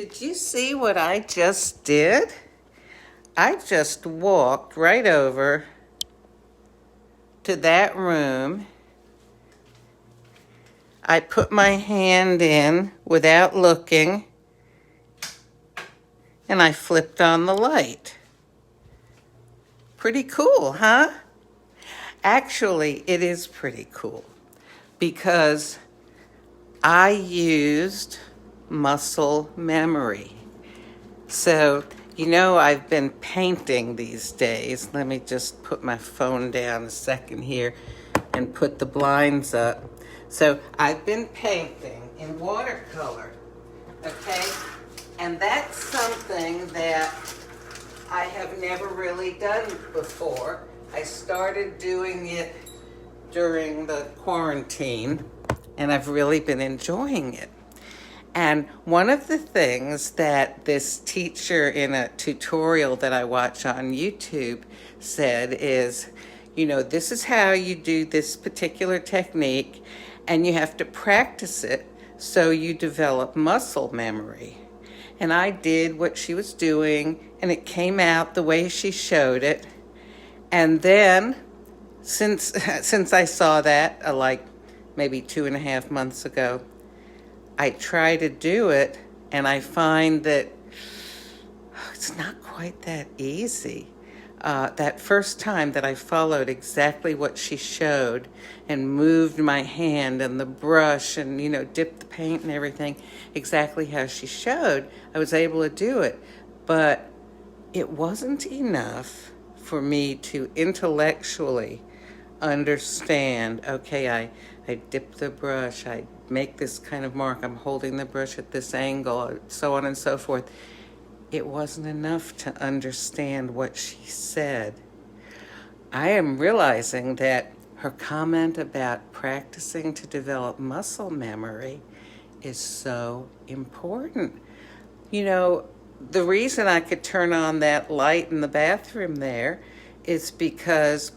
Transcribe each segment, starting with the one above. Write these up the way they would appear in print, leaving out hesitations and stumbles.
Did you see what I just did? I just walked right over to that room. I put my hand in without looking, and I flipped on the light. Pretty cool, huh? Actually, it is pretty cool because I used muscle memory. So, I've been painting these days. Let me just put my phone down a second here and put the blinds up. So, I've been painting in watercolor, okay? And that's something that I have never really done before. I started doing it during the quarantine, and I've really been enjoying it. And one of the things that this teacher in a tutorial that I watch on YouTube said is, this is how you do this particular technique, and you have to practice it so you develop muscle memory. And I did what she was doing, and it came out the way she showed it. And then, since I saw that, like maybe 2.5 months ago, I try to do it, and I find that it's not quite that easy. That first time that I followed exactly what she showed and moved my hand and the brush and, dipped the paint and everything exactly how she showed, I was able to do it. But it wasn't enough for me to intellectually understand, okay, I dip the brush, I make this kind of mark, I'm holding the brush at this angle, so on and so forth. It wasn't enough to understand what she said. I am realizing that her comment about practicing to develop muscle memory is so important. The reason I could turn on that light in the bathroom there is because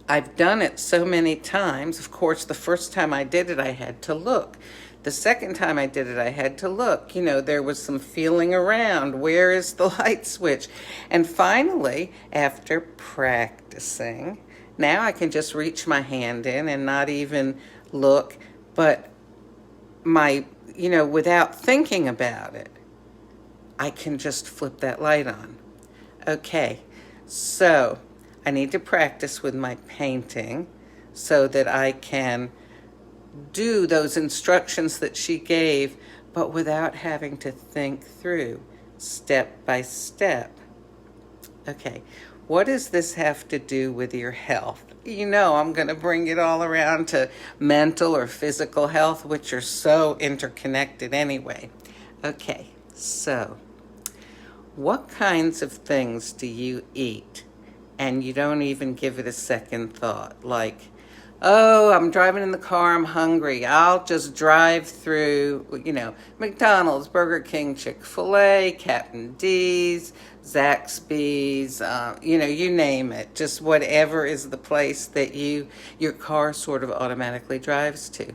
I've done it so many times. Of course, the first time I did it, I had to look. The second time I did it, I had to look. There was some feeling around. Where is the light switch? And finally, after practicing, now I can just reach my hand in and not even look. But without thinking about it, I can just flip that light on. Okay, so I need to practice with my painting so that I can do those instructions that she gave, but without having to think through step by step. Okay, what does this have to do with your health? I'm going to bring it all around to mental or physical health, which are so interconnected anyway. Okay, so what kinds of things do you eat and you don't even give it a second thought? Like, oh, I'm driving in the car, I'm hungry, I'll just drive through, McDonald's, Burger King, Chick-fil-A, Captain D's, Zaxby's, you name it. Just whatever is the place that your car sort of automatically drives to.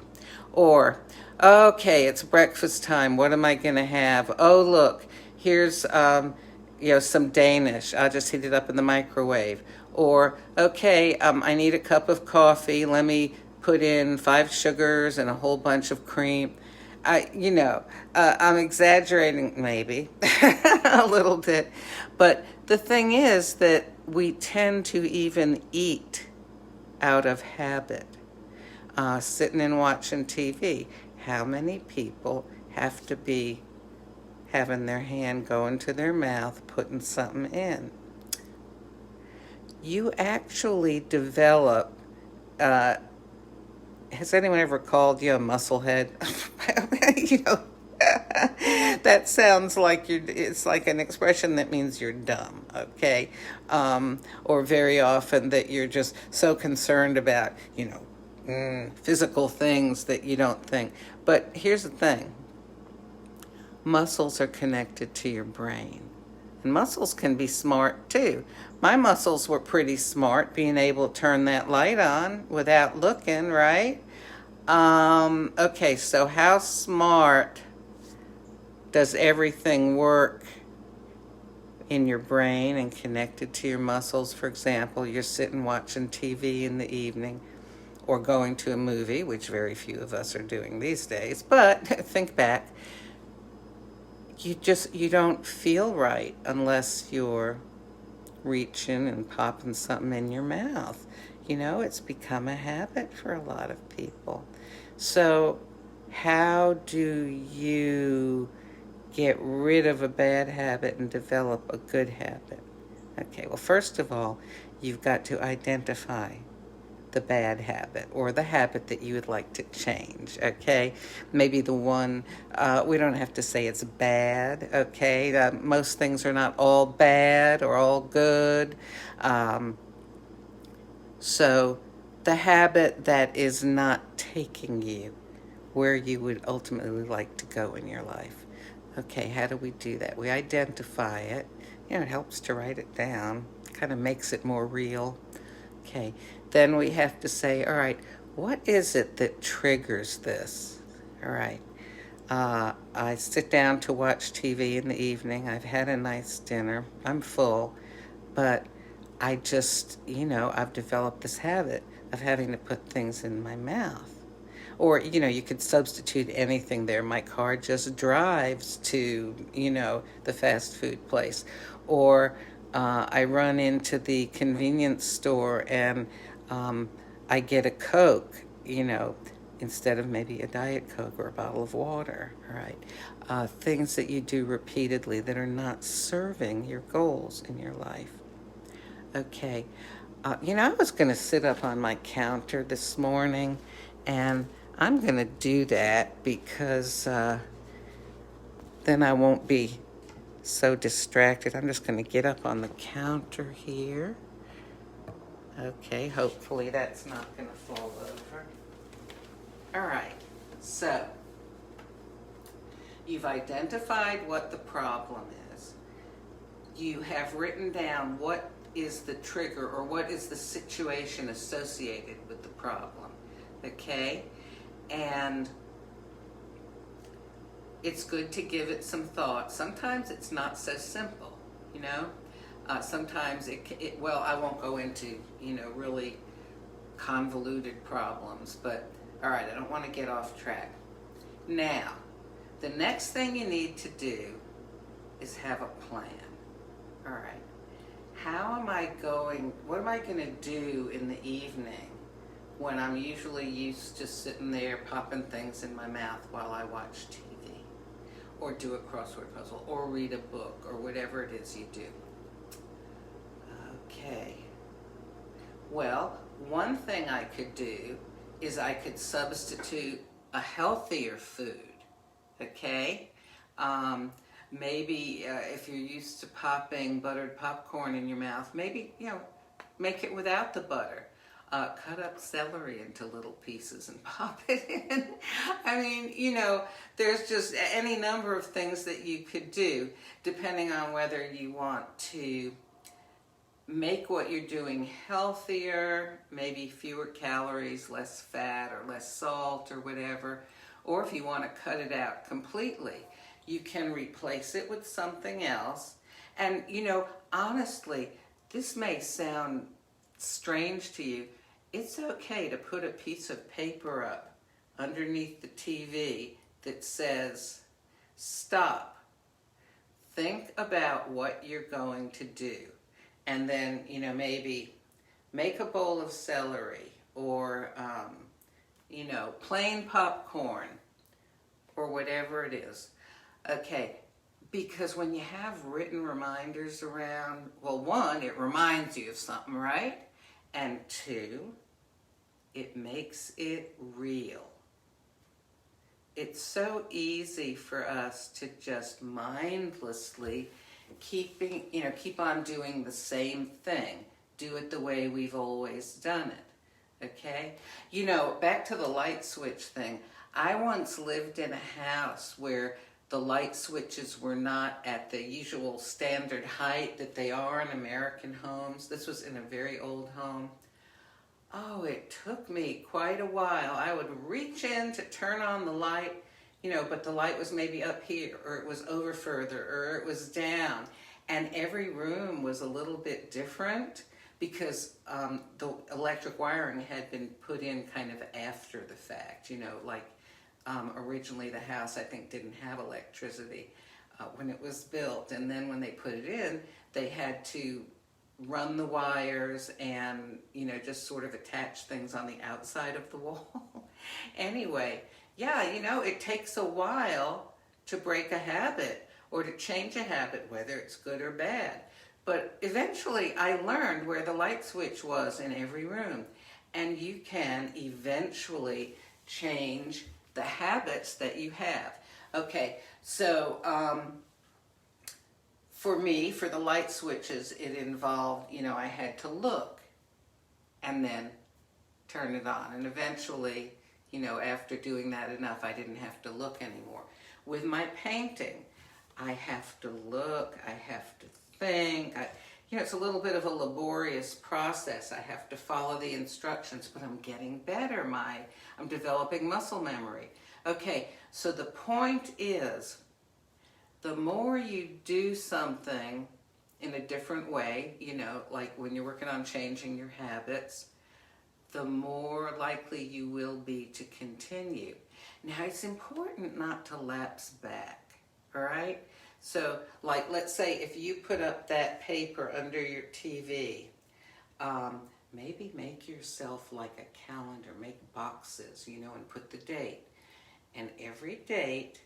Or, okay, it's breakfast time, what am I going to have? Oh, look, here's some Danish. I'll just heat it up in the microwave. Or, okay, I need a cup of coffee. Let me put in 5 sugars and a whole bunch of cream. I'm exaggerating maybe a little bit. But the thing is that we tend to even eat out of habit. Sitting and watching TV. How many people have to be having their hand go into their mouth, putting something in? You actually develop, has anyone ever called you a musclehead? That sounds like it's like an expression that means you're dumb, okay? Or very often that you're just so concerned about, physical things that you don't think. But here's the thing. Muscles are connected to your brain. And muscles can be smart too. My muscles were pretty smart, being able to turn that light on without looking, right? Okay, so how smart Does everything work in your brain and connected to your muscles? For example, you're sitting watching TV in the evening or going to a movie, which very few of us are doing these days. But think back, you don't feel right unless you're reaching and popping something in your mouth. It's become a habit for a lot of people. So how do you get rid of a bad habit and develop a good habit? Okay, well, first of all, you've got to identify the bad habit or the habit that you would like to change, okay? Maybe the one, we don't have to say it's bad, okay? Most things are not all bad or all good. So the habit that is not taking you where you would ultimately like to go in your life. Okay, how do we do that? We identify it. It helps to write it down. Kind of makes it more real. Okay, then we have to say, all right, what is it that triggers this? All right, I sit down to watch TV in the evening. I've had a nice dinner. I'm full, but I just, I've developed this habit of having to put things in my mouth. Or, you could substitute anything there. My car just drives to, the fast food place. Or I run into the convenience store and I get a Coke, instead of maybe a Diet Coke or a bottle of water, all right? Things that you do repeatedly that are not serving your goals in your life. Okay. I was going to sit up on my counter this morning, and I'm going to do that because then I won't be so distracted. I'm just going to get up on the counter here. Okay, hopefully that's not going to fall over. All right, so you've identified what the problem is. You have written down what is the trigger or what is the situation associated with the problem, okay? And it's good to give it some thought. Sometimes it's not so simple, sometimes well, I won't go into, really convoluted problems, but all right, I don't want to get off track. Now, the next thing you need to do is have a plan. All right. What am I going to do in the evening when I'm usually used to sitting there popping things in my mouth while I watch TV or do a crossword puzzle or read a book or whatever it is you do? Okay. Well, one thing I could do is I could substitute a healthier food, okay? Maybe if you're used to popping buttered popcorn in your mouth, maybe, make it without the butter. Cut up celery into little pieces and pop it in. I mean, there's just any number of things that you could do depending on whether you want to make what you're doing healthier, maybe fewer calories, less fat or less salt or whatever, or if you want to cut it out completely. You can replace it with something else. And, honestly, this may sound strange to you. It's okay to put a piece of paper up underneath the TV that says, stop. Think about what you're going to do. And then, maybe make a bowl of celery or, plain popcorn or whatever it is. Okay, because when you have written reminders around, well, one, it reminds you of something, right? And two, it makes it real. It's so easy for us to just mindlessly keep on doing the same thing. Do it the way we've always done it, okay? Back to the light switch thing. I once lived in a house where the light switches were not at the usual standard height that they are in American homes. This was in a very old home. Oh, it took me quite a while. I would reach in to turn on the light, but the light was maybe up here, or it was over further, or it was down. And every room was a little bit different because the electric wiring had been put in kind of after the fact, like originally the house, I think, didn't have electricity when it was built. And then when they put it in, they had to run the wires and, just sort of attach things on the outside of the wall. Anyway, yeah, it takes a while to break a habit or to change a habit, whether it's good or bad. But eventually I learned where the light switch was in every room. And you can eventually change the habits that you have. Okay, so for me, for the light switches, it involved, I had to look and then turn it on. And eventually, after doing that enough, I didn't have to look anymore. With my painting, I have to look, I have to think. It's a little bit of a laborious process. I have to follow the instructions, but I'm getting better. I'm developing muscle memory. Okay, so the point is, the more you do something in a different way, like when you're working on changing your habits, the more likely you will be to continue. Now, it's important not to lapse back, all right? So, like, let's say if you put up that paper under your TV, maybe make yourself like a calendar, make boxes, and put the date. And every date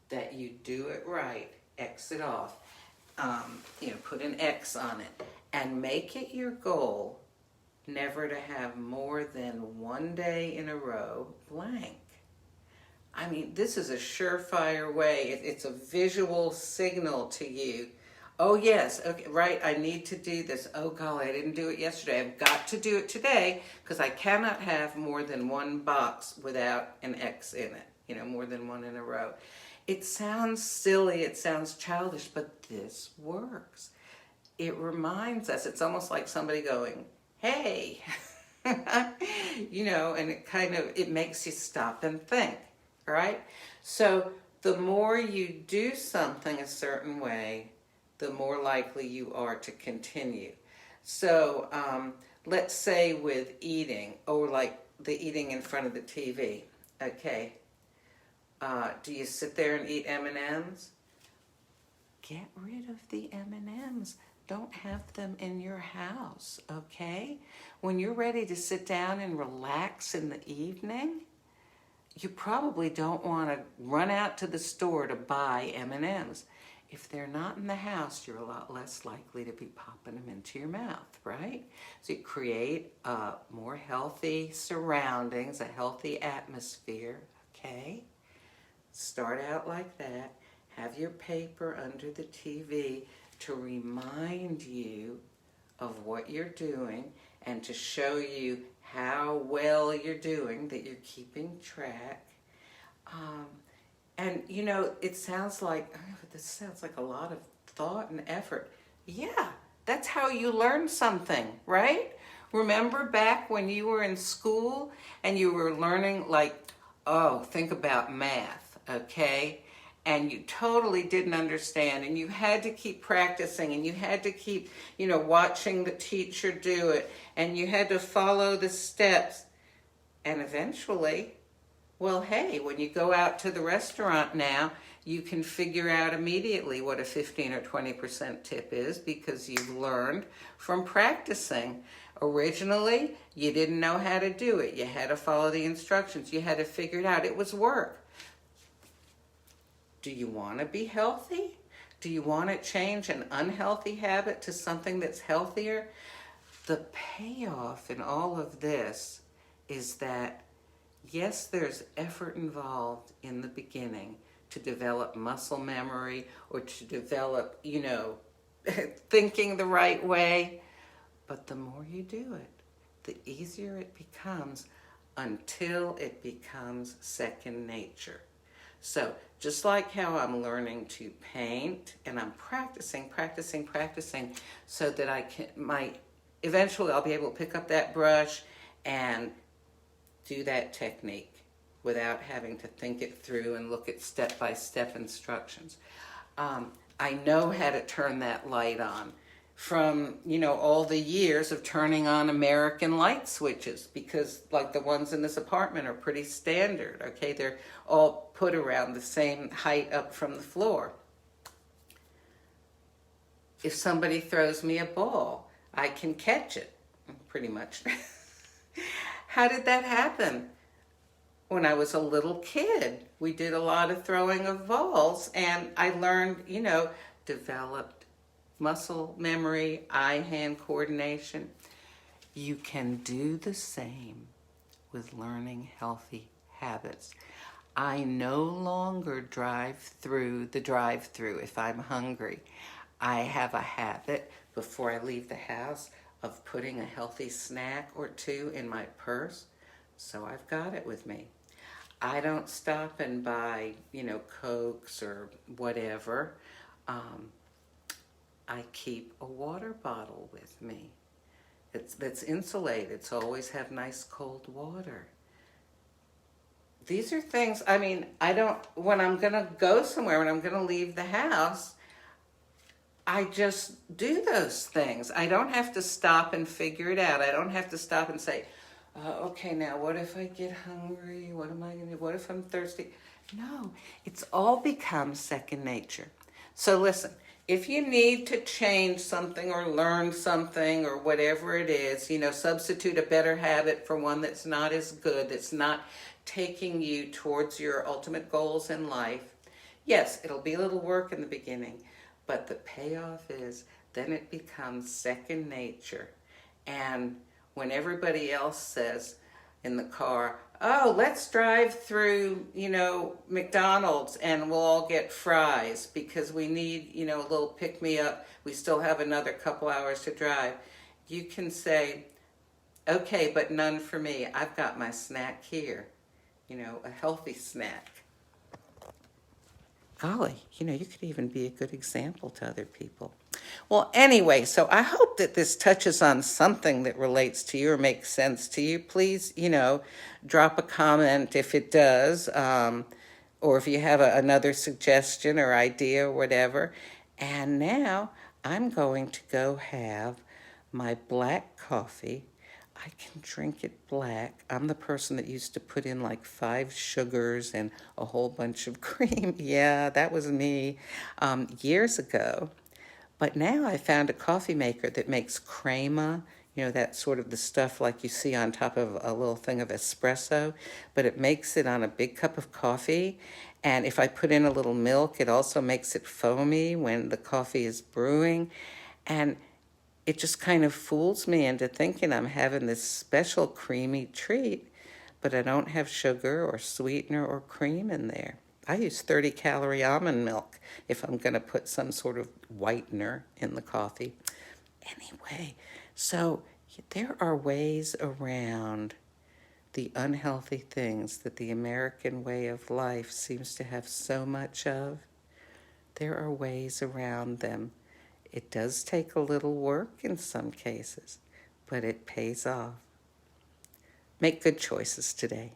that you do it right, X it off, put an X on it, and make it your goal never to have more than one day in a row blank. I mean, this is a surefire way. It's a visual signal to you. Oh, yes, okay, right, I need to do this. Oh, golly, I didn't do it yesterday. I've got to do it today because I cannot have more than one box without an X in it, more than one in a row. It sounds silly, it sounds childish, but this works. It reminds us, it's almost like somebody going, hey, and it makes you stop and think. All right? So the more you do something a certain way, the more likely you are to continue. So let's say with eating, or like the eating in front of the TV, okay? Do you sit there and eat M&Ms? Get rid of the M&Ms. Don't have them in your house, okay? When you're ready to sit down and relax in the evening, you probably don't want to run out to the store to buy M&Ms. If they're not in the house, you're a lot less likely to be popping them into your mouth, right? So you create more healthy surroundings, a healthy atmosphere, okay? Start out like that. Have your paper under the TV to remind you of what you're doing and to show you how well you're doing, that you're keeping track. And it sounds like, this sounds like a lot of thought and effort. Yeah, that's how you learn something, right? Remember back when you were in school and you were learning, think about math, okay? And you totally didn't understand, and you had to keep practicing, and you had to keep, watching the teacher do it, and you had to follow the steps. And eventually, well, hey, when you go out to the restaurant now, you can figure out immediately what a 15 or 20% tip is because you've learned from practicing. Originally, you didn't know how to do it. You had to follow the instructions. You had to figure it out. It was work. Do you want to be healthy? Do you want to change an unhealthy habit to something that's healthier? The payoff in all of this is that, yes, there's effort involved in the beginning to develop muscle memory or to develop, thinking the right way. But the more you do it, the easier it becomes until it becomes second nature. So just like how I'm learning to paint and I'm practicing so that eventually I'll be able to pick up that brush and do that technique. without having to think it through and look at step-by-step instructions. I know how to turn that light on from, all the years of turning on American light switches, because like the ones in this apartment are pretty standard, okay? They're all put around the same height up from the floor. If somebody throws me a ball, I can catch it, pretty much. How did that happen? When I was a little kid, we did a lot of throwing of balls, and I learned, developed muscle memory, eye-hand coordination. You can do the same with learning healthy habits. I no longer drive through the drive-through if I'm hungry. I have a habit before I leave the house of putting a healthy snack or two in my purse, so I've got it with me. I don't stop and buy, Cokes or whatever. I keep a water bottle with me. That's insulated, so always have nice cold water. These are things, when I'm gonna go somewhere, when I'm gonna leave the house, I just do those things. I don't have to stop and figure it out. I don't have to stop and say, okay, now what if I get hungry? What am I going to do? What if I'm thirsty? No, it's all become second nature. So listen, if you need to change something or learn something or whatever it is, substitute a better habit for one that's not as good, that's not taking you towards your ultimate goals in life. Yes, it'll be a little work in the beginning, but the payoff is then it becomes second nature. And when everybody else says in the car, oh, let's drive through, McDonald's and we'll all get fries because we need, a little pick-me-up. We still have another couple hours to drive. You can say, okay, but none for me. I've got my snack here, a healthy snack. Golly, you could even be a good example to other people. Well, anyway, so I hope that this touches on something that relates to you or makes sense to you. Please, drop a comment if it does, or if you have another suggestion or idea or whatever. And now I'm going to go have my black coffee. I can drink it black. I'm the person that used to put in like 5 sugars and a whole bunch of cream. Yeah, that was me years ago. But now I found a coffee maker that makes crema, that sort of the stuff like you see on top of a little thing of espresso, but it makes it on a big cup of coffee. And if I put in a little milk, it also makes it foamy when the coffee is brewing. And it just kind of fools me into thinking I'm having this special creamy treat, but I don't have sugar or sweetener or cream in there. I use 30-calorie almond milk if I'm going to put some sort of whitener in the coffee. Anyway, so there are ways around the unhealthy things that the American way of life seems to have so much of. There are ways around them. It does take a little work in some cases, but it pays off. Make good choices today.